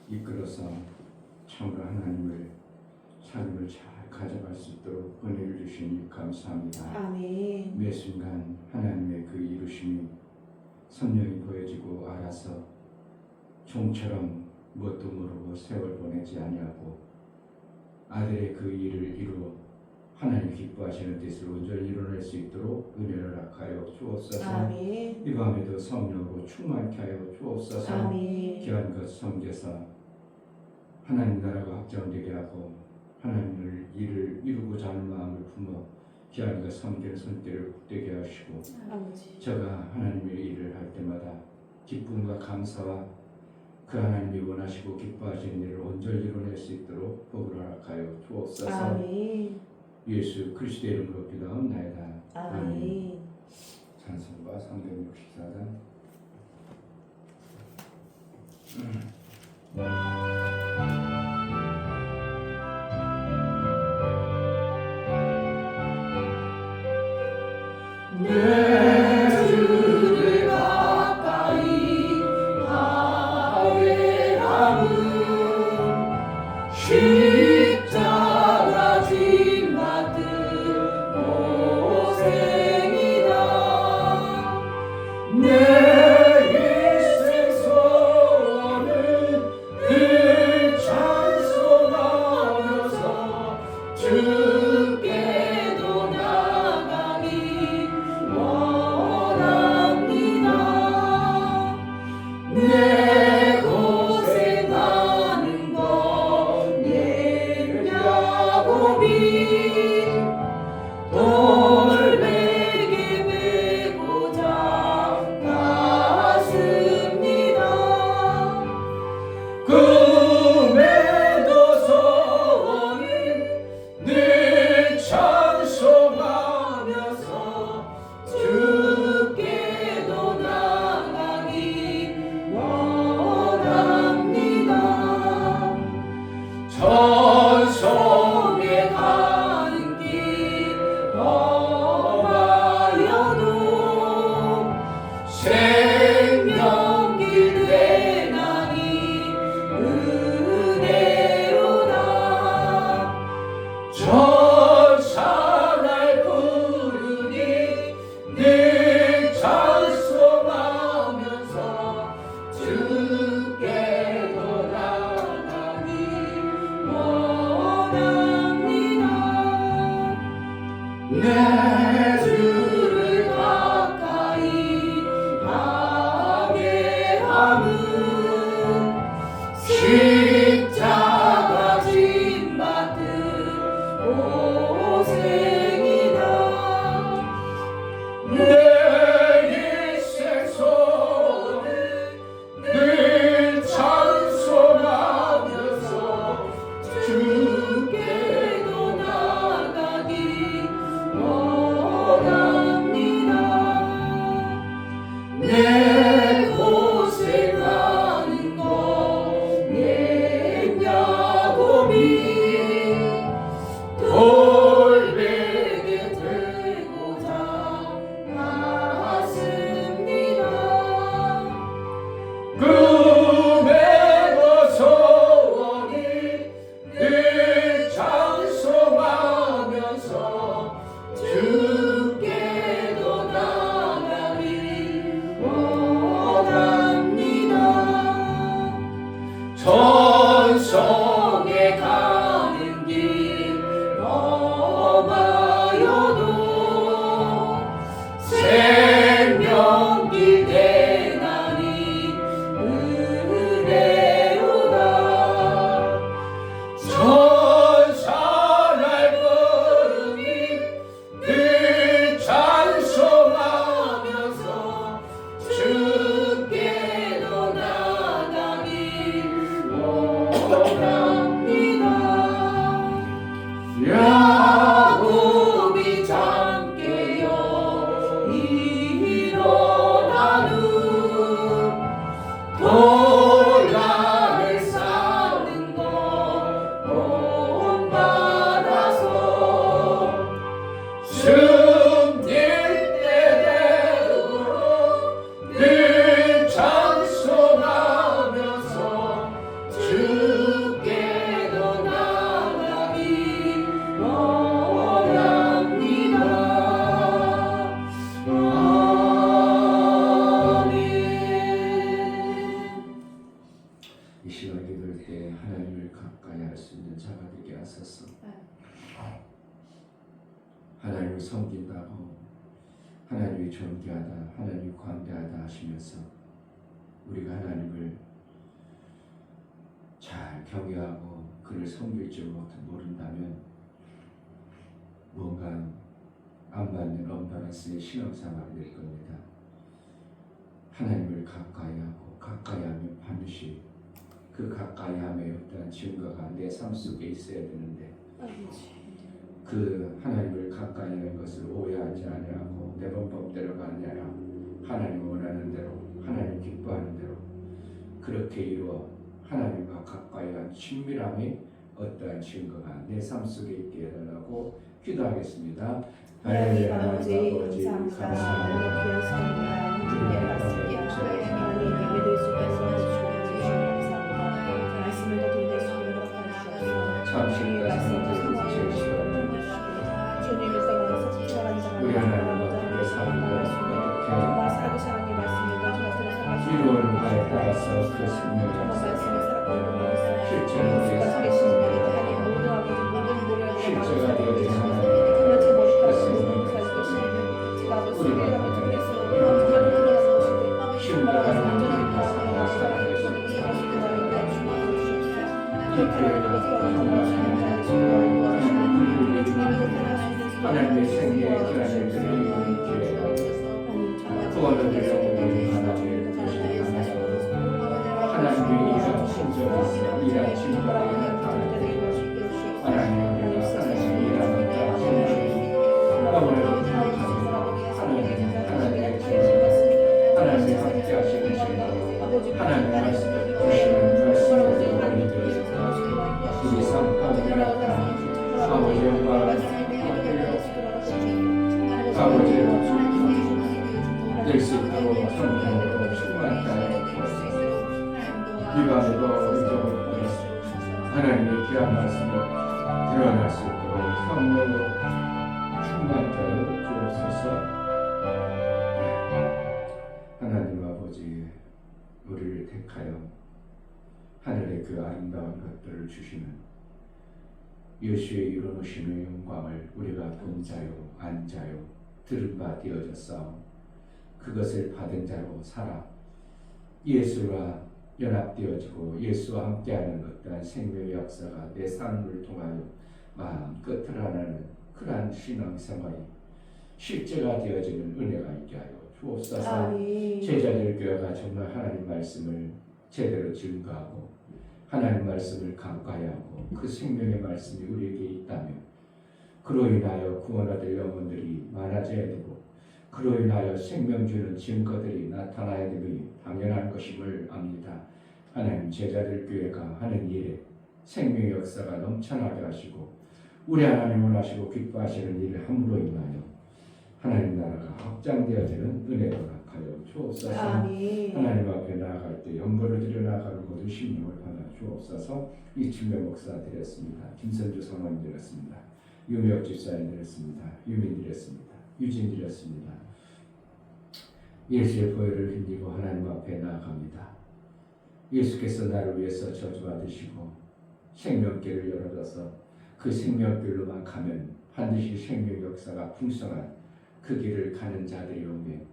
이끌어서 참으로 하나님을 삶을 잘 가져갈 수 있도록 은혜를 주시니 감사합니다. 아멘. 매 순간 하나님의 그 이루심이 선명히 보여지고 알아서 종처럼 뭣도 모르고 세월 보내지 아니하고 아들의 그 일을 이루어 하나님 기뻐하시는 뜻을 온전히 이뤄낼 수 있도록 은혜를 허락하여 주옵소서. 아멘. 이 밤에도 성령으로 충만케 하여 주옵소서. 아멘. 귀한 것 섬겨서 하나님 나라가 확장되게 하고 하나님을 일을 이루고자 하는 마음을 품어 귀한 것 섬기는 손길을 복되게 하시고 아버지. 저가 하나님의 일을 할 때마다 기쁨과 감사와 그 하나님이 원하시고 기뻐하시는 일을 온전히 이뤄낼 수 있도록 복을 허락하여 주옵소서. 아멘. 예수 그리스도의 이름으로 기도하옵나이다. 아멘. 찬송가 364장. 내 주를 가까이 하게 함은 십자가 짐 받은 고생이다. 내 일생 소원은 늘 찬송하면서 주께도 나가기 원합니다. 내 고생하는 것 예냐고비 돌베개 메고자 갔습니다. 꿈에도 소원은 늘 찬송하면서 주께도 나가기 원합니다. 전송에 가는 길 험하여도 생명길 대나니 은혜로다. 전사날 부르니 늘 찬송하면서 주께도 나가기 원합니다. 내 주를 가까이 하게 함은 십자가 짐 받은 고생이다. 내 일생 소원은 늘 찬송하면서 주께도 나가기 원합니다. 내 고생하는 것 예냐고비 돌베개 들고자 갔습니다. 꿈에도 소원이 늘 찬송하면서 주께도 나가기 원합니다. 전성에 가는 길 험하여도 생명길 대나니 은혜로다. 전사날 걸음이 늘 찬송하면서 주께도 나가기 원합니다. 이 시간 기도할 때 하나님을 가까이 할 수 있는 자가 되게 하소서. 하나님을 섬긴다고 하나님이 존귀하다, 하나님이 광대하다 하시면서 우리가 하나님을 잘 경외하고 그를 섬길 줄 모른다면 뭔가 안 받는 언밸런스의 신앙생활이 될 겁니다. 하나님을 가까이하고 가까이하면 반드시 그 가까이함에 어떠한 증거가 내 삶 속에 있어야 되는데 그 하나님을 가까이하는 것을 오해하지 아니하고 내 범법대로가 아니라 하나님 원하는 대로 하나님 기뻐하는 대로 그렇게 이루어 하나님과 가까이한 친밀함의 어떠한 증거가 내 삶 속에 있게 해달라고 기도하겠습니다. 하나님 하나님 아버지 감사합니다. 귀한 시간입니다. 주님의 말씀에 하나님 예배드릴 수 있게 해주시고 감사합니다. 말씀을 더 들게 해주시고 허락하시옵소서. 잠시까지 하나님 제 시간 주님의 생활에서 특별한 자가 우리 하나님 어떻게 살고 정말 살아계신 하나님 말씀입니다. 저한테로 살아계신 이루어는 바에 따라서 그 생명의 말씀을 역사 살아가고 있는 실제로 예수가 살아계신 분이다. 하나님 모든 아버지 모든 노력을 실제가 되어진 하나님 정말 제 머리카락을 살고 계시는 제가 아버지 스릴이라고 통해서 정말 그러는 것인데 신뢰가 완전한 하나님과 살아계신 하나님의 생애의 기한을 드리는 기회가 구원을 드려보니 하나님의 뜻이 하나님의 일한 신정이 일한 증거가 나타나는 하나님의 일하는 자신이 아무래도 하나님의 증거 하나님의 함께하시는 증거 하나님의 말씀을 주시는 말씀을 우리들이 우리 삶 가운데 아버지 영광을 아버지 될 수 있도록 성령으로 충만케 하여 이방에도 이쪽으로 하나님의 귀한 말씀이 드러날 수 있도록 성령으로 충만케 하여 주옵소서. 하나님 아버지 우리를 택하여 하늘의 그 아름다운 것들을 주시는 예수의 이루어놓으시는 영광을 우리가 본 자요 안 자요 들은 바 되어졌사오. 그것을 받은 자로 살아 예수와 연합되어지고 예수와 함께하는 어떠한 생명의 역사가 내 삶을 통하여 마음 끝을 하나는 그러한 신앙생활이 실제가 되어지는 은혜가 있게 하여 주옵소서. 제자들 교회가 정말 하나님 말씀을 제대로 증거하고 하나님 말씀을 가까이하고 그 생명의 말씀이 우리에게 있다면 그로 인하여 구원 얻을 영혼들이 많아져야 되고 그로 인하여 생명 주는 증거들이 나타나야 됨이 당연한 것임을 압니다. 하나님 제자들 교회가 하는 일에 생명의 역사가 넘쳐나게 하시고 우리 하나님 원하시고 기뻐하시는 일을 함으로 인하여 하나님 나라가 확장되어지는 은혜를 허락하여 주옵소서. 하나님 앞에 나아갈 때 연보를 드려 나아가는 모든 심령을 받아 주옵소서. 이춘명 목사 드렸습니다. 김선주 사모님 드렸습니다. 유미혁 집사님 드렸습니다. 유민 드렸습니다. 유진 드렸습니다. 예수의 보혈을 힘입고 하나님 앞에 나아갑니다. 예수께서 나를 위해서 저주받으시고 생명길을 열어줘서 그 생명길로만 가면 반드시 생명 역사가 풍성한 그 길을 가는 자들이 오면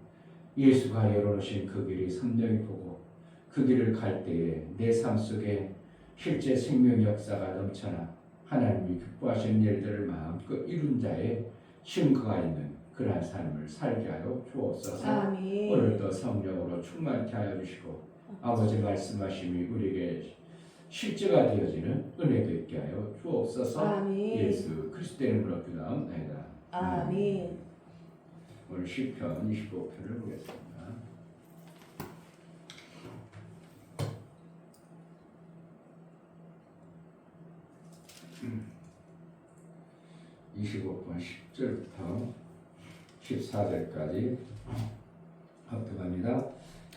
예수가 열어놓으신 그 길이 선명히 보고 그 길을 갈 때에 내 삶 속에 실제 생명 역사가 넘쳐나 하나님이 기뻐하시는 일들을 마음껏 이룬 자의 증거가 있는 그러한 삶을 살게 하여 주옵소서. 오늘도 성령으로 충만케 하여 주시고 아버지 말씀하심이 우리에게 실제가 되어지는 은혜도 있게 하여 주옵소서. 예수 그리스도의 이름으로 기도합니다. 아멘. 오늘 시편 25편을 보겠습니다. 25편 10절부터 14절까지 합독합니다.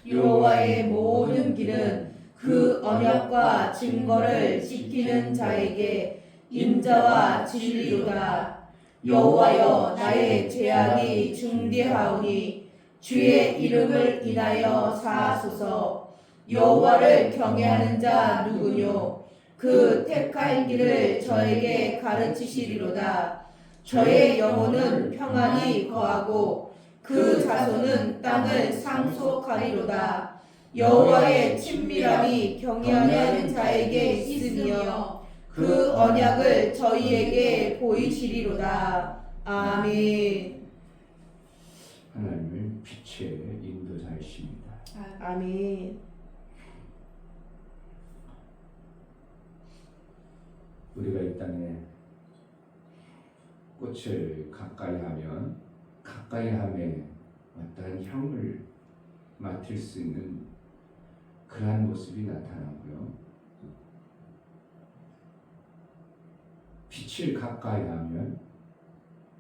여호와의 모든 길은 그 언약과 증거를 지키는 자에게 인자와 진리로다. 여호와여 나의 죄악이 중대하오니 주의 이름을 인하여 사하소서. 여호와를 경외하는 자 누구뇨? 그 택할 길을 저에게 가르치시리로다. 저의 영혼은 평안히 거하고 그 자손은 땅을 상속하리로다. 여호와의 친밀함이 경외하는 자에게 있으며 그 언약을 저희에게 보이시리로다. 아멘. 하나님은 빛의 인도자이십니다. 아멘. 우리가 이 땅에 꽃을 가까이 하면 가까이 함에 어떠한 향을 맡을 수 있는 그러한 모습이 나타나고요. 빛을 가까이 하면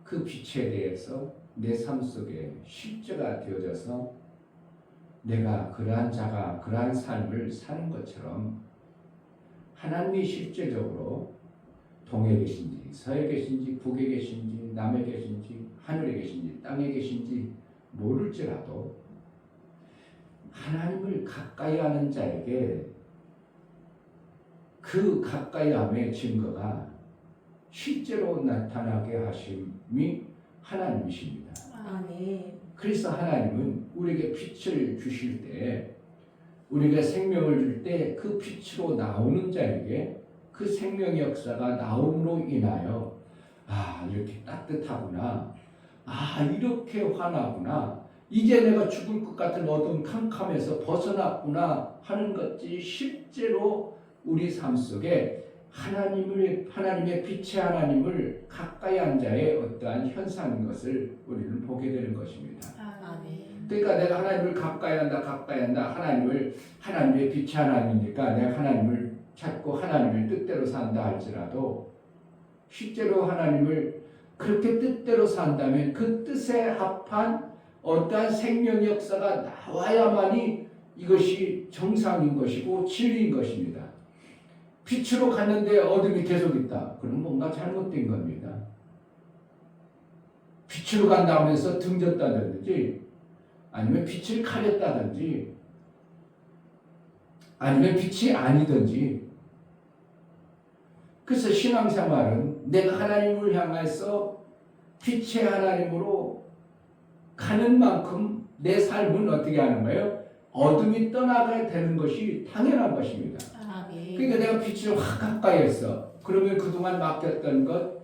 그 빛에 대해서 내 삶 속에 실제가 되어져서 내가 그러한 자가 그러한 삶을 사는 것처럼 하나님이 실제적으로 동에 계신지 서에 계신지 북에 계신지 남에 계신지 하늘에 계신지 땅에 계신지 모를지라도 하나님을 가까이 하는 자에게 그 가까이함의 증거가 실제로 나타나게 하심이 하나님이십니다. 아멘. 그래서 하나님은 우리에게 빛을 주실 때 우리가 생명을 줄 때 그 빛으로 나오는 자에게 그 생명의 역사가 나옴으로 인하여 이렇게 따뜻하구나, 이렇게 환하구나, 이제 내가 죽을 것 같은 어두운 캄캄에서 벗어났구나 하는 것이 실제로 우리 삶 속에 하나님의 빛의 하나님을 가까이 한 자의 어떠한 현상인 것을 우리는 보게 되는 것입니다. 아멘. 그러니까 내가 하나님을 가까이 한다. 하나님의 빛이 하나님이니까 내가 하나님을 찾고 하나님을 뜻대로 산다 할지라도 실제로 하나님을 그렇게 뜻대로 산다면 그 뜻에 합한 어떠한 생명 역사가 나와야만이 이것이 정상인 것이고 진리인 것입니다. 빛으로 갔는데 어둠이 계속 있다. 그럼 뭔가 잘못된 겁니다. 빛으로 간다 하면서 등졌다든지 아니면 빛을 가렸다든지 아니면 빛이 아니든지. 그래서 신앙생활은 내가 하나님을 향해서 빛의 하나님으로 가는 만큼 내 삶은 어떻게 하는 거예요? 어둠이 떠나가야 되는 것이 당연한 것입니다. 아멘. 그러니까 내가 빛을 확 가까이 했어. 그러면 그동안 맡겼던 것,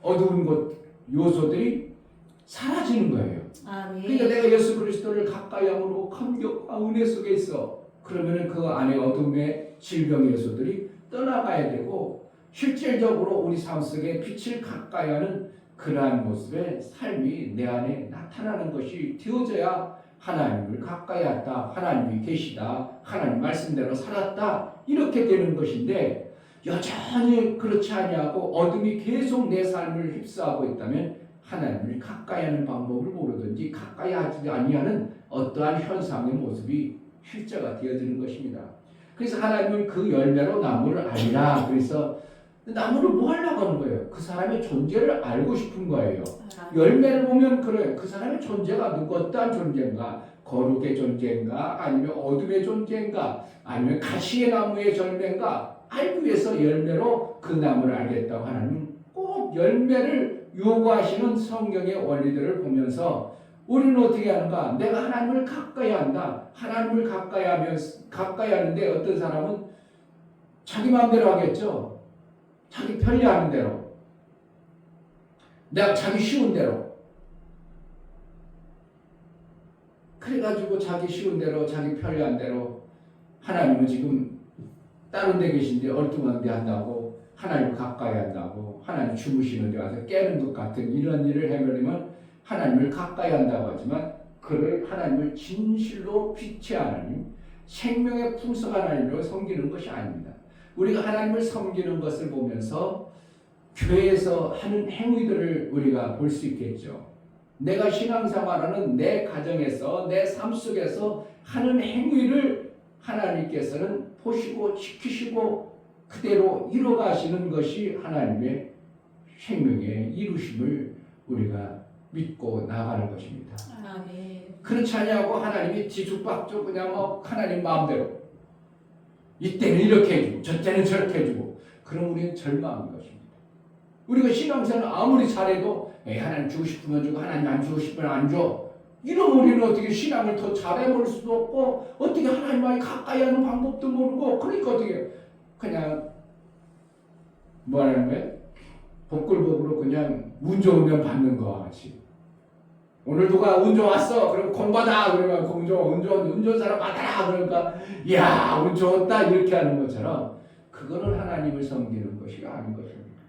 어두운 것, 요소들이 사라지는 거예요. 아멘. 그러니까 내가 예수 그리스도를 가까이 함으로 감격과 은혜 속에 있어. 그러면 그 안에 어둠의 질병 요소들이 떠나가야 되고 실질적으로 우리 삶 속에 빛을 가까이 하는 그러한 모습의 삶이 내 안에 나타나는 것이 되어져야 하나님을 가까이 했다, 하나님이 계시다, 하나님 말씀대로 살았다 이렇게 되는 것인데 여전히 그렇지 아니하고 어둠이 계속 내 삶을 휩싸고 있다면 하나님을 가까이 하는 방법을 모르든지 가까이 하지 아니하는 어떠한 현상의 모습이 실제가 되어지는 것입니다. 그래서 하나님은 그 열매로 나무를 알리라. 그래서 나무를 뭐 하려고 하는 거예요? 그 사람의 존재를 알고 싶은 거예요. 열매를 보면 그래, 그 사람의 존재가 어떠한 존재인가? 거룩의 존재인가? 아니면 어둠의 존재인가? 아니면 가시의 나무의 존재인가? 알기 위해서 열매로 그 나무를 알겠다고 하나님은 꼭 열매를 요구하시는 성경의 원리들을 보면서 우리는 어떻게 하는가? 내가 하나님을 가까이 한다. 하나님을 가까이 하는데 어떤 사람은 자기 마음대로 하겠죠. 자기 편리하는 대로, 내가 자기 쉬운 대로. 그래가지고 자기 쉬운 대로, 자기 편리한 대로 하나님은 지금 다른 데 계신데 얼뚱한 데 한다고, 하나님을 가까이 한다고, 하나님 주무시는 데 와서 깨는 것 같은 이런 일을 해버리면 하나님을 가까이 한다고 하지만 그를 하나님을 진실로 빛의 하나님, 생명의 풍성 하나님으로 섬기는 것이 아닙니다. 우리가 하나님을 섬기는 것을 보면서 교회에서 하는 행위들을 우리가 볼 수 있겠죠. 내가 신앙생활하는 내 가정에서 내 삶 속에서 하는 행위를 하나님께서는 보시고 지키시고 그대로 이뤄가시는 것이 하나님의 생명의 이루심을 우리가 믿고 나가는 것입니다. 아멘. 그렇지 않냐고 하나님이 뒤죽박죽 그냥 하나님 마음대로 이때는 이렇게 해주고 저때는 저렇게 해주고 그럼 우리는 절망인 것입니다. 우리가 신앙생활 아무리 잘해도 하나님 주고 싶으면 주고 하나님 안 주고 싶으면 안 줘. 이러면 우리는 어떻게 신앙을 더 잘해볼 수도 없고 어떻게 하나님과의 가까이 하는 방법도 모르고 그러니까 어떻게 그냥 뭐 하는 거예요? 복불복으로 그냥 운 좋으면 받는 거 같이. 오늘 누가 운 좋았어. 그럼 공받아. 그러면 운 좋은 사람 받아라. 그러니까 야, 운 좋았다. 이렇게 하는 것처럼 그거는 하나님을 섬기는 것이 아닌 것입니다.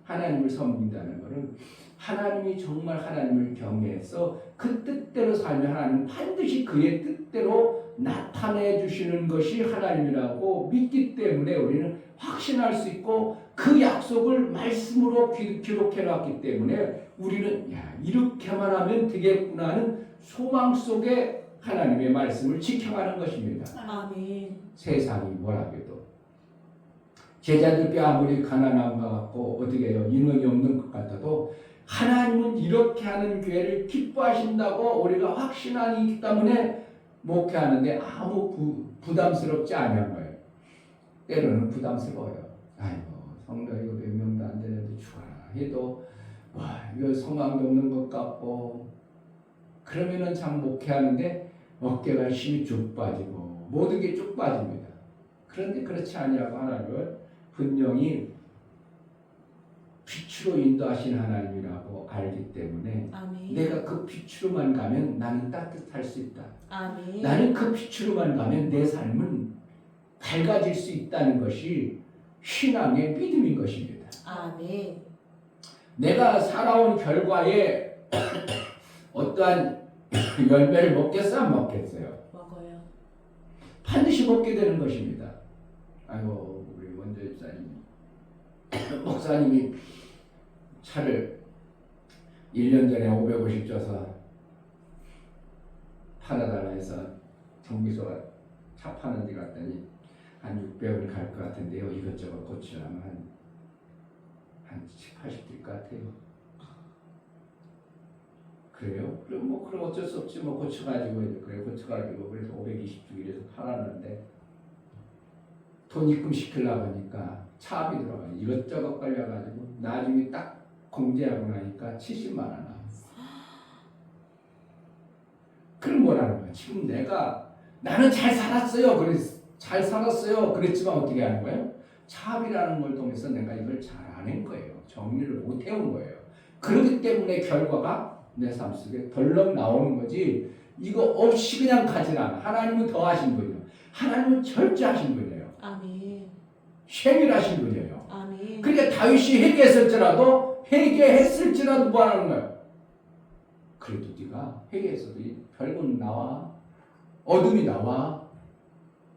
하나님을 섬긴다는 것은 하나님이 정말 하나님을 경외해서 그 뜻대로 살면 하나님은 반드시 그의 뜻대로 나타내 주시는 것이 하나님이라고 믿기 때문에 우리는 확신할 수 있고 그 약속을 말씀으로 기록해 놨기 때문에 우리는 야, 이렇게만 하면 되겠구나 하는 소망 속에 하나님의 말씀을 지켜가는 것입니다. 아멘. 세상이 뭐라고 해도 제자들 뼈 아무리 가난한 것 같고 어떻게 해요? 인원이 없는 것 같아도 하나님은 이렇게 하는 교회를 기뻐하신다고 우리가 확신하기 때문에 목회하는데 아무 부담스럽지 않은 거예요. 때로는 부담스러워요. 아이고 성도 이거 몇 명도 안 되는데 죽어라 해도 와 이거 소망도 없는 것 같고 그러면은 참 목회하는데 어깨가 힘이 쭉 빠지고 모든 게 쭉 빠집니다. 그런데 그렇지 아니라고 하나님은 분명히 빛으로 인도하신 하나님이라고 알기 때문에 아멘. 내가 그 빛으로만 가면 나는 따뜻할 수 있다. 아멘. 나는 그 빛으로만 가면 내 삶은 밝아질 수 있다는 것이 신앙의 믿음인 것입니다. 아멘. 내가 살아온 결과에 어떠한 열매를 먹겠어 안 먹겠어요? 먹어요. 반드시 먹게 되는 것입니다. 아이고 우리 원재 목사님이 차를 1년 전에 550 줘서 팔아달라 해서 정비소가 차 파는 데 갔더니 한 600원 갈 것 같은데요. 이것저것 고치려면 한 7, 80 들 것 같아요. 그래요? 그럼 뭐 그럼 어쩔 수 없지 뭐 고쳐가지고 그래 고쳐가지고 그래서 520 주기 위해서 팔았는데 돈 입금 시키려고 하니까 차압이 들어가 이것저것 걸려가지고 나중에 딱 공제하고 나니까 70만 원 나왔어. 그럼 뭐라는 거야? 지금 나는 잘 살았어요. 잘 살았어요. 그랬지만 어떻게 하는 거예요? 차압이라는 걸 통해서 내가 이걸 잘 안 한 거예요. 정리를 못 해온 거예요. 그렇기 때문에 결과가 내 삶 속에 덜렁 나오는 거지 이거 없이 그냥 가진 않아. 하나님은 더 하신 분이에요. 하나님은 절제하신 분이에요. 아멘. 세밀하신 분이에요. 아멘. 그러니까 다윗이 회개했을지라도 뭐 하는 거예요? 그래도 네가 회개했어도 별건 나와. 어둠이 나와.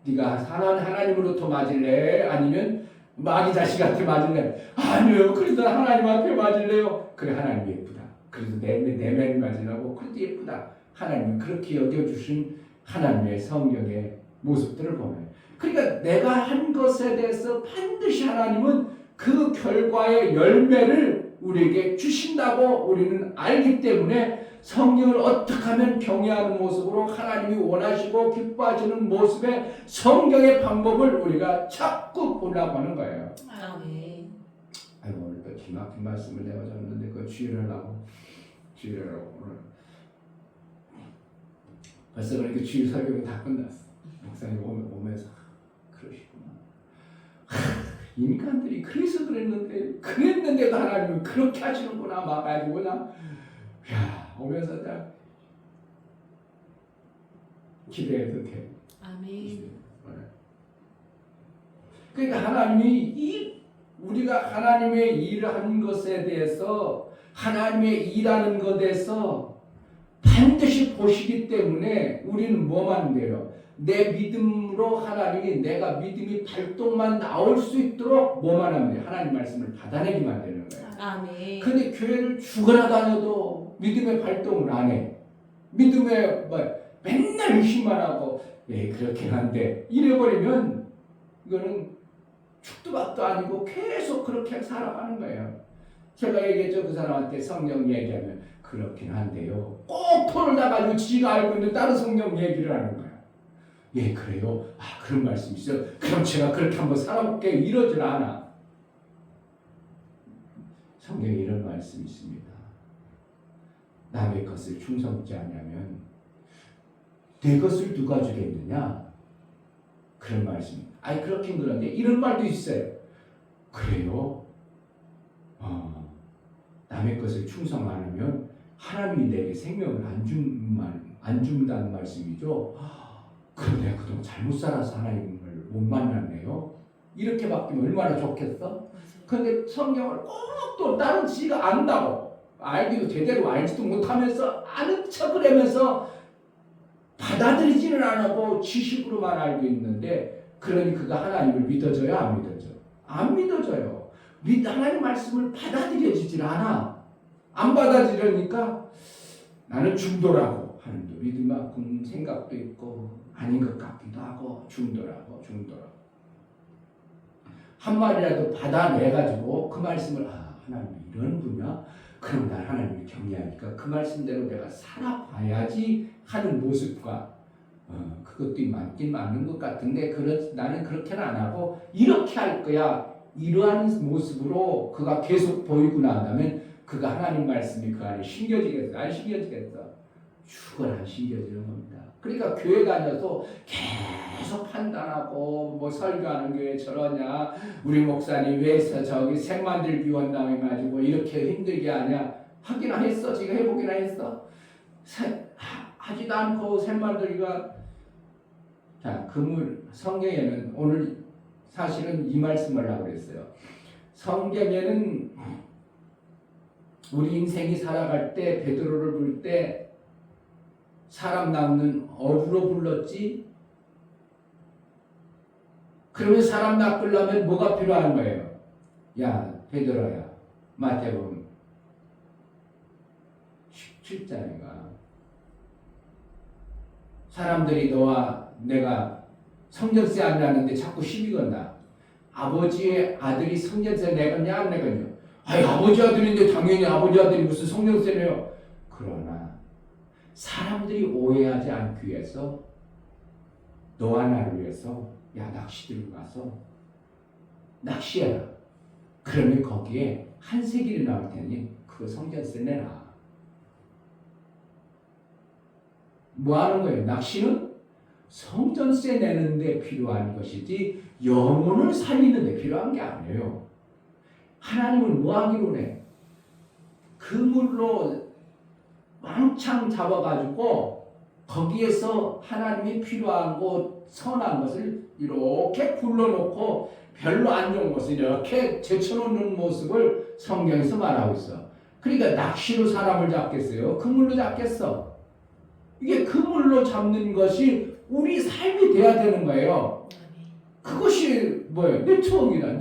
네가 하나님으로부터 맞을래? 아니면 마귀 자식한테 맞을래? 아니요. 그래도 하나님 앞에 맞을래요? 그래 하나님 예쁘다. 그래도 내 내면이 맞으라고 그래도 예쁘다. 하나님은 그렇게 여겨주신 하나님의 성령의 모습들을 보면 그러니까 내가 한 것에 대해서 반드시 하나님은 그 결과의 열매를 우리에게 주신다고 우리는 알기 때문에 성령을 어떻게 하면 경외하는 모습으로 하나님이 원하시고 기뻐하시는 모습의 성경의 방법을 우리가 자꾸 보려고 하는 거예요. 아멘. 아이고 오늘 또 기막힌 말씀을 내가 줬는데 그거 주의를 하고 오늘 벌써 그렇게 주일 설교가 다 끝났어. 목사님 오면서 그러시구나. 인간들이 그래서 그랬는데도 하나님은 그렇게 하시는구나 막 가지고 그냥 야 오면서 딱 기대해도 돼. 아멘. 그러니까 하나님이 우리가 하나님의 일을 한 것에 대해서 하나님의 일하는 것에 대해서 반드시 보시기 때문에 우리는 뭐만 돼요? 내 믿음으로 하나님이 내가 믿음이 발동만 나올 수 있도록 뭐만 하면 돼요? 하나님 말씀을 받아내기만 되는 거예요. 아멘. 근데 교회를 죽어나 다녀도 믿음의 발동을 안 해. 믿음의 맨날 의심만 하고 그렇긴 한데 이래버리면 이거는 죽도 밥도 아니고 계속 그렇게 살아가는 거예요. 제가 얘기했죠. 그 사람한테 성경 얘기하면 그렇긴 한데요. 꼭 폰을 다 가지고 지가 알고 있는 다른 성경 얘기를 하는 거야. 예, 그래요. 아, 그런 말씀 있어요. 그럼 제가 그렇게 한번 살아볼게요. 이러질 않아. 성경에 이런 말씀이 있습니다. 남의 것을 충성치 않으면 내 것을 누가 주겠느냐? 그런 말씀. 아니, 그렇긴 그런데 이런 말도 있어요. 그래요? 남의 것을 충성 안 하면 하나님이 내게 생명을 안 준다는 말씀이죠. 그럼 내가 그동안 잘못 살아서 하나님을 못 만났네요. 이렇게 바뀌면 얼마나 좋겠어? 그런데 성경을 꼭 또 다른 지가 안다고 알기도 제대로 알지도 못하면서 아는 척을 하면서 받아들이지는 않고 지식으로만 알고 있는데, 그러니 그가 하나님을 믿어져요? 안 믿어져? 안 믿어져요. 하나님 말씀을 받아들여지질 않아. 안 받아들이니까 나는 중도라고 하는데 믿을 만큼 생각도 있고 아닌 것 같기도 하고 중도라고 한 말이라도 받아내가지고 그 말씀을 하나님 이런 분이야? 그럼 난 하나님을 경외하니까 그 말씀대로 내가 살아봐야지 하는 모습과 그것도 맞긴 맞는 것 같은데 나는 그렇게는 안 하고 이렇게 할 거야. 이러한 모습으로 그가 계속 보이고 난다면 그가 하나님 말씀이 그 안에 심겨지겠어? 안 심겨지겠어? 죽어라 심겨지는 겁니다. 그러니까 교회 다녀서 계속 판단하고 뭐 설교하는 교회 저러냐, 우리 목사님 왜 저기 색 만들기 원당해가지고 이렇게 힘들게 하냐, 하기나 했어. 지금 해보기나 했어. 하지도 않고 색 만들기가. 자, 그물 성경에는 오늘 사실은 이 말씀을 하고 그랬어요. 성경에는 우리 인생이 살아갈 때 베드로를 부를 때 사람 낚는 어부로 불렀지. 그러면 사람 낚으려면 뭐가 필요한 거예요? 야, 베드로야, 마태복음 17장인가. 사람들이 너와 내가 성전세 안 내는데 자꾸 시비 건다. 아버지의 아들이 성전세 내겠냐 안 내겠냐? 아니, 아버지 아들인데 당연히 아버지 아들이 무슨 성전세 내요. 그러나 사람들이 오해하지 않기 위해서 너와 나를 위해서 야, 낚시 들고 가서 낚시해라. 그러면 거기에 한 세길이 나올 테니 그거 성전세 내라. 뭐 하는 거예요? 낚시는 성전세 내는데 필요한 것이지 영혼을 살리는 데 필요한 게 아니에요. 하나님은 뭐 하기로 해? 그물로 왕창 잡아가지고 거기에서 하나님이 필요한 것, 선한 것을 이렇게 불러놓고 별로 안 좋은 것을 이렇게 제쳐놓는 모습을 성경에서 말하고 있어. 그러니까 낚시로 사람을 잡겠어요? 그물로 잡겠어? 이게 그물로 잡는 것이 우리 삶이 돼야 되는 거예요. 그것이 뭐예요? 네트워크이다.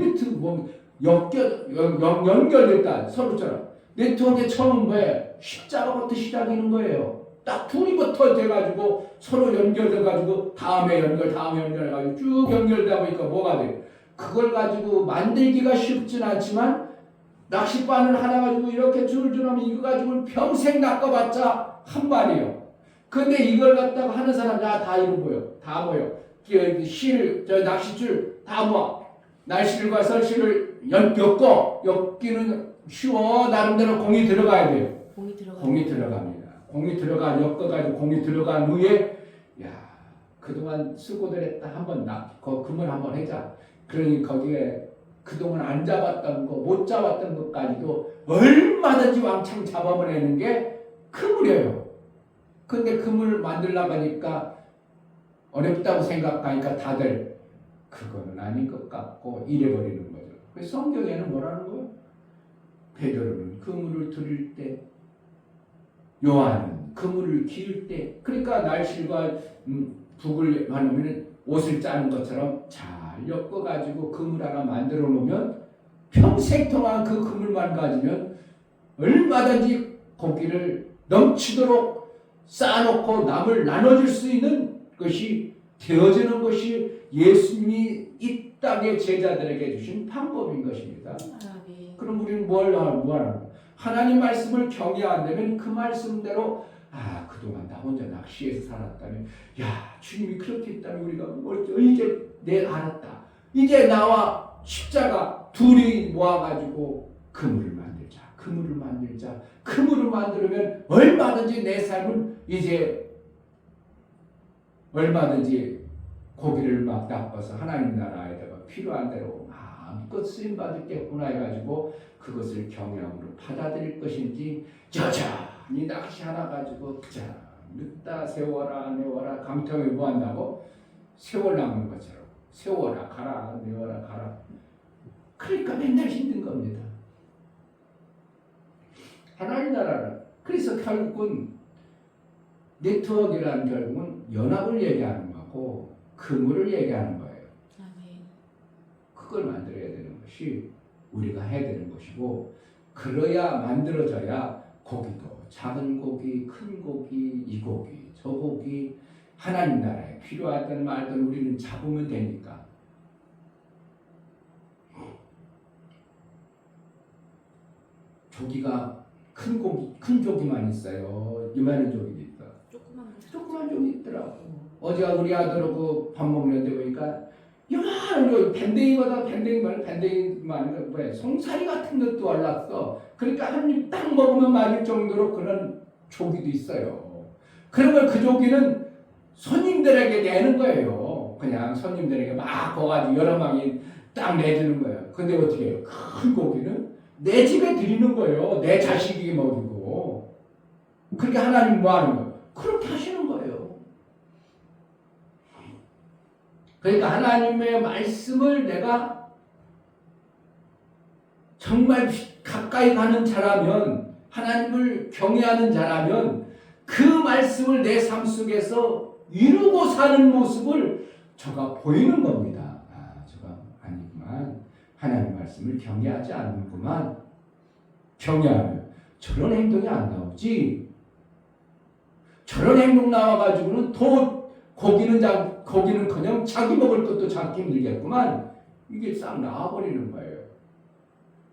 연결됐다. 서로처럼. 네트워크의 처음은 뭐예요? 십자가부터 시작이는 거예요. 딱 둘이부터 돼가지고 서로 연결돼가지고 다음에 연결해가지고 쭉 연결되다 보니까 뭐가 돼요? 그걸 가지고 만들기가 쉽진 않지만 낚싯바늘 하나 가지고 이렇게 줄줄 하면 이거 가지고 평생 낚아봤자 한 마리요. 근데 이걸 갖다가 하는 사람 다 이리 모여. 다 모여. 낚싯줄 다 모아. 날씨를 가서 실을 엮기는 쉬워. 나름대로 공이 들어가야 돼요. 공이 들어갑니다. 공이 엮어가지고 공이 들어간 후에, 야, 그동안 수고들 했다. 한번 그물 한번 해자. 그러니 거기에 그동안 안 잡았던 거, 못 잡았던 것까지도 얼마든지 왕창 잡아내는 게 그물이에요. 근데 그물 만들려고 하니까 어렵다고 생각하니까 다들 그거는 아닌 것 같고 이래버리는 거죠. 그래서 성경에는 뭐라는 거예요? 베드로는 그물을 들일 때, 요한은 그물을 기울 때, 그러니까 날실과 북을 하면 옷을 짜는 것처럼 잘 엮어가지고 그물 하나 만들어 놓으면 평생 동안 그 그물만 가지면 얼마든지 고기를 넘치도록 쌓아놓고 남을 나눠줄 수 있는 것이 되어지는 것이 예수님이 이 땅의 제자들에게 주신 방법인 것입니다. 그럼 우리는 뭘 하는 거야? 하나님 말씀을 경외한다면 그 말씀대로 그동안 나 혼자 낚시해서 살았다면, 야, 주님이 그렇게 했다면 우리가 이제 내가 알았다. 이제 나와 십자가 둘이 모아가지고 그물을 만들자. 그물을 만들자. 그물을 만들면 얼마든지 내 삶은 이제 얼마든지 고기를 막 닦아서 하나님 나라에다가 필요한 대로 마음껏 쓰임받을 겠구나 해가지고 그것을 경외함으로 받아들일 것인지, 여전히 낚시 하나 가지고 자 늦다 세워라 내워라 감통에 뭐 한다고? 세월 낚는 것처럼 세워라 가라 내워라 가라. 그러니까 맨날 힘든 겁니다. 하나님 나라는 그래서 결국은 네트워크라는 결국은 연합을 얘기하는 거고 그물을 얘기하는 거예요. 아멘. 그걸 만들어야 되는 것이 우리가 해야 되는 것이고, 그래야 만들어져야 고기도 작은 고기, 큰 고기, 이 고기, 저 고기 하나님 나라에 필요하든 말든 우리는 잡으면 되니까. 조기가 큰 고기, 큰 조기만 있어요. 이만한 조기도 있다. 조그만 조기 있더라고. 어제 우리 아들하고 밥 먹는데 보니까 요만한 밴댕이보다 밴댕이만 뭐야 송사리 같은 것도 올랐어. 그러니까 한 입 딱 먹으면 맞을 정도로 그런 조기도 있어요. 그러면 그 조기는 손님들에게 내는 거예요. 그냥 손님들에게 막 거가지고 여러 망이 딱 내주는 거예요. 근데 어떻게 해요? 큰 고기는 내 집에 드리는 거예요. 내 자식이 먹이고. 그렇게 하나님 뭐 하는 거예요? 그렇게 하시는 거예요. 그러니까 하나님의 말씀을 내가 정말 가까이 가는 자라면, 하나님을 경외하는 자라면 그 말씀을 내 삶 속에서 이루고 사는 모습을 저가 보이는 겁니다. 저가 아니구만. 하나님 말씀을 경외하지 않는구만. 경외하면 저런 행동이 안 나오지. 저런 행동 나와가지고는 더 고기는커녕 자기 먹을 것도 잡기 힘들겠구만. 이게 싹 나와버리는 거예요.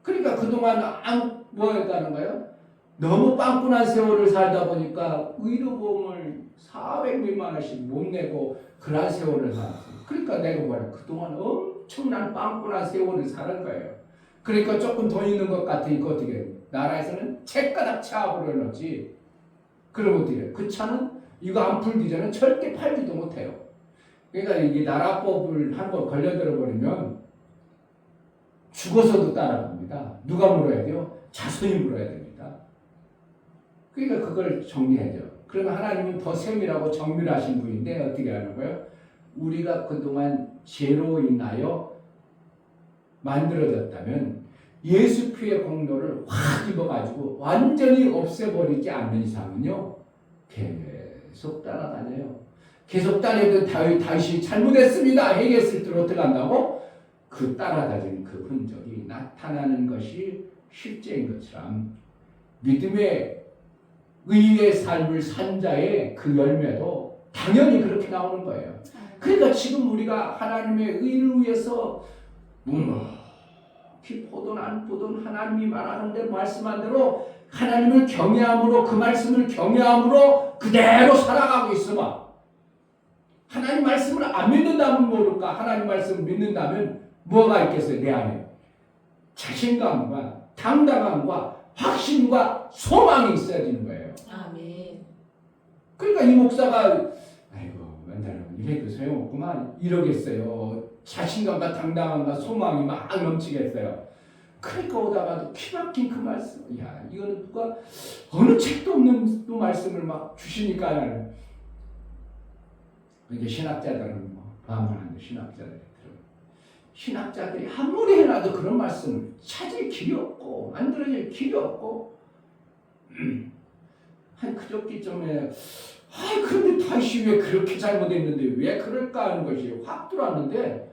그러니까 그동안 뭐 했다는 거예요? 너무 빵꾸난 세월을 살다 보니까 의료보험을 400몇만 원씩 못 내고 그런 세월을 살았어요. 그러니까 내가 뭐야? 그동안 엄청난 빵꾸난 세월을 사는 거예요. 그러니까 조금 돈 있는 것 같으니까 어떻게 해요? 나라에서는 채가닥 차 버려놓지. 그럼 어떻게 해요? 그 차는 이거 안 풀기 전에 절대 팔지도 못해요. 그러니까 이게 나라법을 한번 걸려들어 버리면 죽어서도 따라갑니다. 누가 물어야 돼요? 자손이 물어야 됩니다. 그러니까 그걸 정리해야죠. 그러면 하나님은 더 세밀하고 정밀하신 분인데 어떻게 하는 거예요? 우리가 그동안 죄로 인하여 만들어졌다면 예수 피의 공로를 확 입어가지고 완전히 없애버리지 않는 이상은요, 계속 따라다녀요. 계속 다니던 다윗이 잘못했습니다 얘기했을 때 어떻게 한다고? 그 따라다니는 그 흔적이 나타나는 것이 실제인 것처럼 믿음의 의의 삶을 산 자의 그 열매도 당연히 그렇게 나오는 거예요. 그러니까 지금 우리가 하나님의 의를 위해서 포든 안 포든 하나님이 말하는 대로 말씀한 대로 하나님을 경외함으로, 그 말씀을 경외함으로 그대로 살아가고 있어봐. 하나님 말씀을 안 믿는다면 모를까? 하나님 말씀을 믿는다면 뭐가 있겠어요? 내 안에 자신감과 당당함과 확신과 소망이 있어야 되는 거예요. 아멘. 그러니까 이 목사가 아이고 맨날 이래도 소용없구만 이러겠어요. 자신감과 당당함과 소망이 막 넘치겠어요. 그러니까 오다가도 키막힌 그 말씀, 야 이거는 누가 어느 책도 없는 또 말씀을 막 주시니까 이제 신학자들은 뭐 반문하는 신학자들이 아무리 해놔도 그런 말씀을 찾을 길이 없고 만들어질 길이 없고 한 그저께쯤에 그런데 다시 왜 그렇게 잘못했는데 왜 그럴까 하는 것이 확 들어왔는데,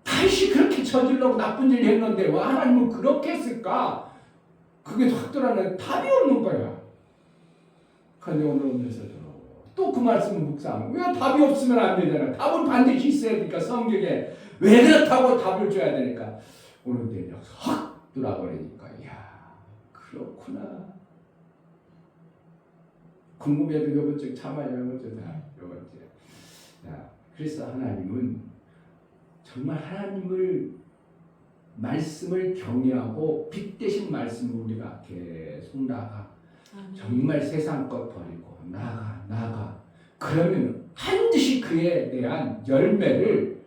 다시 그렇게 저질러고 나쁜 일 했는데 왜 하나님은 그렇게 했을까? 그게 확 들어왔는데 답이 없는 거야. 그런데 오늘 오면서도 또 그 말씀을 묵상하고, 왜 답이 없으면 안 되잖아. 답은 반드시 있어야 되니까 성경에 왜 그렇다고 답을 줘야 되니까 오늘 내려 확 들어와버리니까 야 그렇구나. 궁금해도 요번쯤 참아요. 요번쯤 자, 그래서 하나님은 정말 하나님을 말씀을 경외하고 빛 대신 말씀을 우리가 계속 나가 아멘. 정말 세상 것 버리고 나가 그러면 반드시 그에 대한 열매를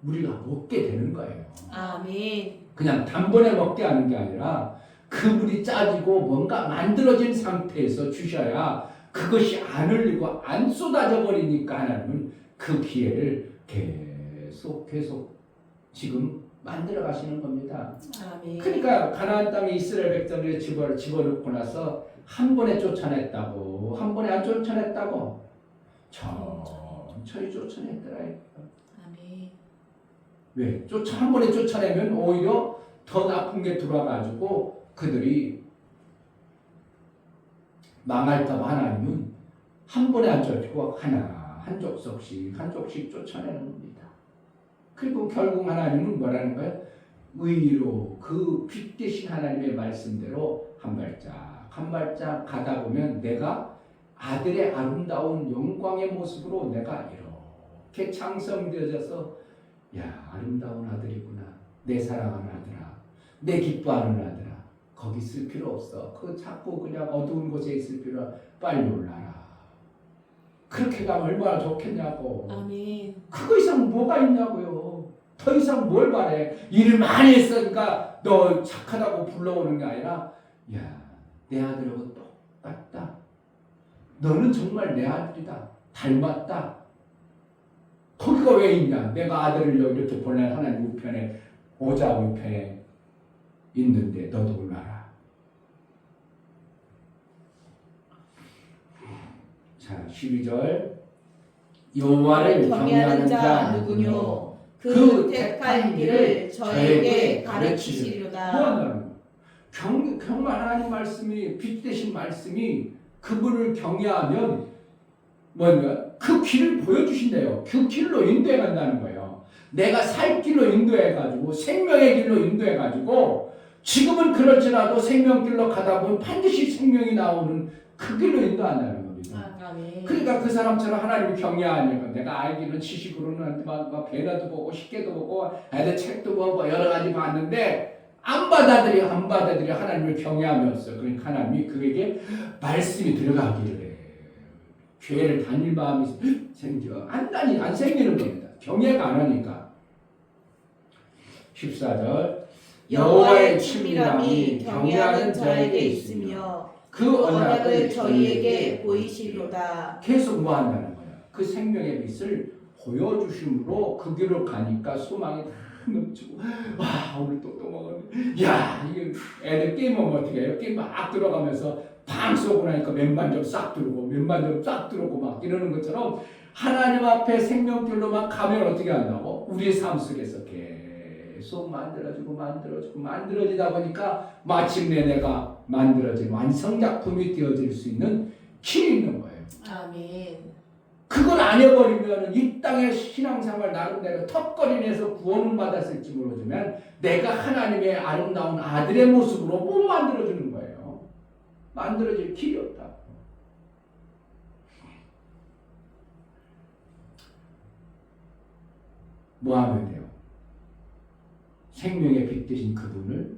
우리가 먹게 되는 거예요. 아멘. 그냥 단번에 먹게 하는 게 아니라 그물이 짜지고 뭔가 만들어진 상태에서 주셔야 그것이 안 흘리고 안 쏟아져 버리니까 하나님은 그 기회를 계속 지금 만들어 가시는 겁니다. 아멘. 그러니까 가나안 땅에 이스라엘 백성들이 집어넣고 나서 한 번에 쫓아냈다고 한 번에 안 쫓아냈다고 천천히 쫓아냈더라. 아멘. 왜? 한 번에 쫓아내면 오히려 더 나쁜 게 들어와가지고 그들이 망할까봐 하나님은 한 번에 안 쫓고 한 족속씩 쫓아내는 겁니다. 그리고 결국 하나님은 뭐라는 거예요? 의로 그 빛 대신 하나님의 말씀대로 한 발짝 가다 보면 내가 아들의 아름다운 영광의 모습으로 내가 이렇게 창성되어져서 야 아름다운 아들이구나 내 사랑하는 아들아 내 기뻐하는 아들아 거기 있을 필요 없어 그 자꾸 그냥 어두운 곳에 있을 필요 빨리 올라라 그렇게 가면 얼마나 좋겠냐고 아멘. 그거 이상 뭐가 있냐고요 더 이상 뭘 바래 일을 많이 했으니까 너 착하다고 불러오는 게 아니라 야 내 아들하고 똑같다 너는 정말 내 아들이다 닮았다 거기가 왜 있냐 내가 아들을 이렇게 보낸 하나님 우편에 오자 우편에 있는데 너도 올라라 자 12절 여호와를 경외하는 자 누구뇨 그 택한 길을 저에게 가르치시리로다 뭐하냐는 정말 하나님 말씀이 빛 대신 말씀이 그분을 경외하면 뭔가 그 길을 보여주신대요. 그 길로 인도해 간다는 거예요. 내가 살 길로 인도해가지고 생명의 길로 인도해가지고 지금은 그럴지라도 생명길로 가다 보면 반드시 생명이 나오는 그 길로 인도한다는 겁니다. 아멘. 그러니까 그 사람처럼 하나님을 경외하니까 내가 알기는 지식으로는 막 배너도 보고 식계도 보고 애들 책도 보고 여러 가지 봤는데 안 받아들여 하나님을 경외하면서 그러니까 하나님이 그에게 말씀이 들어가기를 해. 교회를 다닐 마음이 생겨 안 생기는 겁니다. 경외가 안 하니까 14절 여호와의 친밀함이 경외하는 자에게 있으며 그 언약을 저희에게 보이시리로다. 계속 뭐 한다는 거야. 그 생명의 빛을 보여주심으로 그 길로 가니까 소망이 다 넘치고 와 오늘 또 먹었네. 야 이게 애들 게임하면 어떻게 해요? 게임 막 들어가면서 방 쏘고 나니까 맨만 좀 싹 들어오고 맨만 좀 싹 들어오고 막 이러는 것처럼 하나님 앞에 생명길로만 가면 어떻게 한다고? 우리의 삶 속에서 계속 만들어지다 보니까 마침내 내가 만들어진 완성작품이 되어질 수 있는 길이 있는 거예요. 아멘. 그걸 안 해버리면 이 땅의 신앙생활 나름대로 턱걸이내서 구원을 받았을지 모르지만 내가 하나님의 아름다운 아들의 모습으로 못 만들어주는 거예요. 만들어질 길이 없다. 뭐 하면 돼요? 생명의 빛 되신 그분을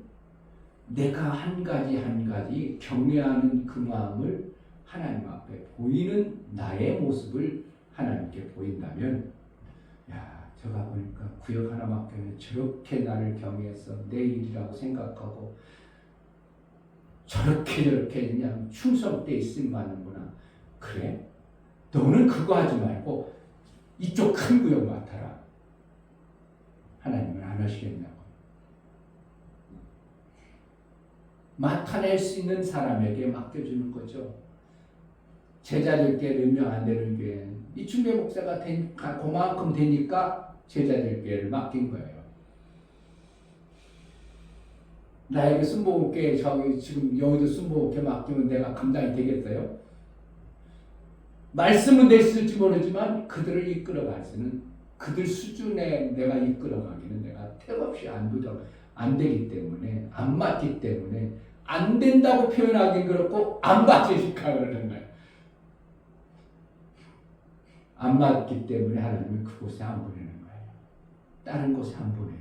내가 한 가지 경외하는 그 마음을 하나님 앞에 보이는 나의 모습을 하나님께 보인다면 야 저가 보니까 구역 하나 맡기면 저렇게 나를 경외해서 내 일이라고 생각하고 저렇게 그냥 충성돼 있으면 하는구나. 그래? 너는 그거 하지 말고 이쪽 큰 구역 맡아라. 하나님은 안 하시겠냐고. 맡아낼 수 있는 사람에게 맡겨주는 거죠. 제자들께 몇 명 안 되는 교회 이충배 목사가 그만큼 되니까 제자들 교회를 맡긴 거예요. 나에게 순복음교회 저기 지금 여의도 순복음교회 맡기면 내가 감당이 되겠어요? 말씀은 됐을지 모르지만 그들을 이끌어갈 수는 그들 수준에 내가 이끌어가기는 내가 택없이 안 되기 때문에 안 맞기 때문에 안 된다고 표현하기는 그렇고 안 받으니까 그러는 거예요. 안 맞기 때문에 하나님은 그곳에 안 보내는 거예요. 다른 곳에 안 보내요.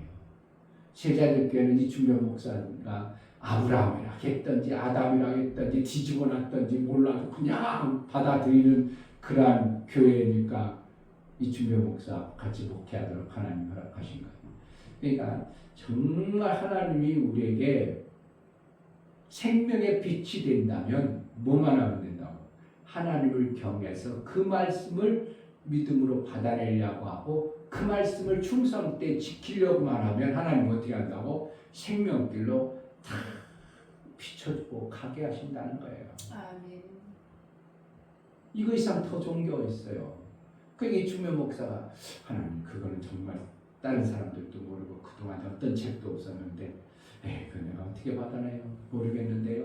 제자들께는 이충배 목사가 아브라함이라 했던지 아담이라 했던지 뒤집어 놨던지 몰라도 그냥 받아들이는 그러한 교회니까 이충배 목사 같이 목회하도록 하나님 허락하신 거예요. 그러니까 정말 하나님이 우리에게 생명의 빛이 된다면 뭐만 하면 된다고? 하나님을 경외해서 그 말씀을 믿음으로 받아내려고 하고 그 말씀을 충성 때 지키려고만 하면 하나님 어떻게 한다고? 생명길로 다 비춰주고 가게 하신다는 거예요. 아멘. 이거 이상 더 좋은 게 있어요. 그러니까 이충배 목사가 하나님 그거는 정말 다른 사람들도 모르고 그동안 어떤 책도 없었는데 그 내가 어떻게 받아내요? 모르겠는데요.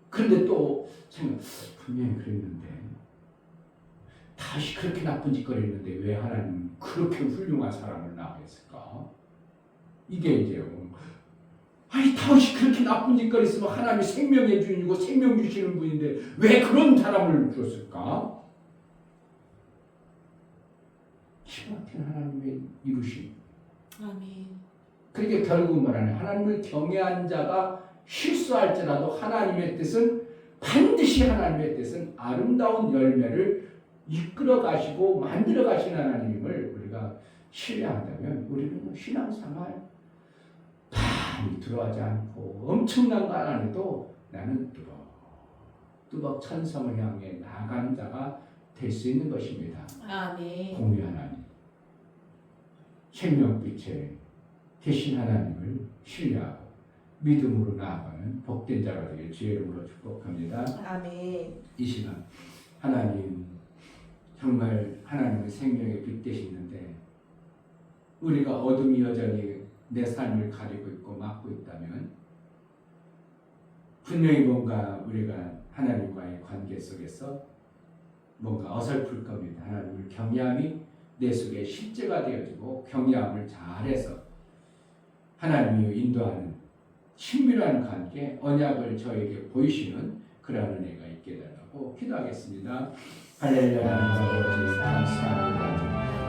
그런데 또 생각 분명히 그랬는데 다시 그렇게 나쁜 짓 거리는데 왜 하나님 그렇게 훌륭한 사람을 낳았을까? 이게 이제 아니 다시 그렇게 나쁜 짓 거리으면 하나님이 생명의 주인이고 생명 주시는 분인데 왜 그런 사람을 줬을까? 기가 막힌 하나님의 이루심. 아멘. 그러니까 결국은 말하는 하나님을 경외한 자가 실수할지라도 하나님의 뜻은 반드시 하나님의 뜻은 아름다운 열매를 이끌어 가시고 만들어 가시는 하나님을 우리가 신뢰한다면 우리는 신앙생활 많이 들어가지 않고 엄청난 거 안 해도 나는 뚜벅 천성을 향해 나가는 자가 될 수 있는 것입니다. 아멘. 공의 하나님, 생명빛에 계신 하나님을 신뢰하고 믿음으로 나아가는 복된 자가 되길 주의 이름으로 축복합니다. 아멘. 이 시간 하나님 정말 하나님의 생명의 빛 되시는데 우리가 어둠이 여전히 내 삶을 가리고 있고 막고 있다면 분명히 뭔가 우리가 하나님과의 관계 속에서 뭔가 어설플 겁니다. 하나님을 경외함이 내 속에 실제가 되어지고 경외함을 잘해서 하나님이 인도하는 친밀한 관계, 언약을 저에게 보이시는 그러한 은혜가 있게 되라고 기도하겠습니다. 할렐루야. 아버지 감사합니다.